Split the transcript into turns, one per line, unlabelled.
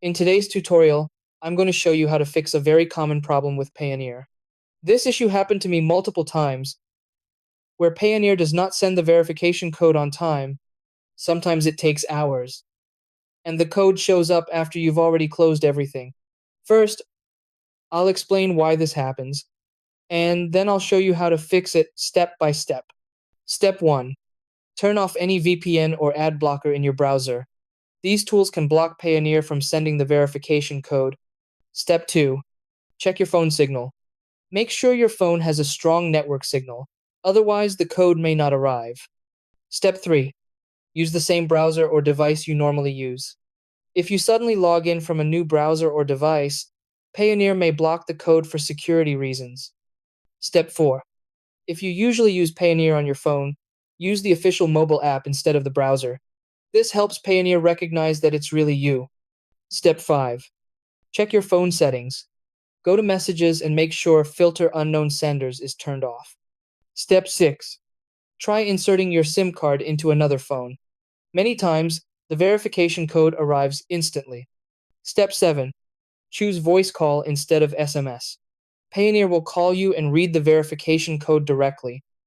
In today's tutorial, I'm going to show you how to fix a very common problem with Payoneer. This issue happened to me multiple times, where Payoneer does not send the verification code on time. Sometimes it takes hours, and the code shows up after you've already closed everything. First, I'll explain why this happens, and then I'll show you how to fix it step by step. Step 1. Turn off any VPN or ad blocker in your browser. These tools can block Payoneer from sending the verification code. Step 2. Check your phone signal. Make sure your phone has a strong network signal, otherwise, the code may not arrive. Step 3. Use the same browser or device you normally use. If you suddenly log in from a new browser or device, Payoneer may block the code for security reasons. Step 4. If you usually use Payoneer on your phone, use the official mobile app instead of the browser. This helps Payoneer recognize that it's really you. Step 5. Check your phone settings. Go to Messages and make sure Filter Unknown Senders is turned off. Step 6. Try inserting your SIM card into another phone. Many times, the verification code arrives instantly. Step 7. Choose voice call instead of SMS. Payoneer will call you and read the verification code directly.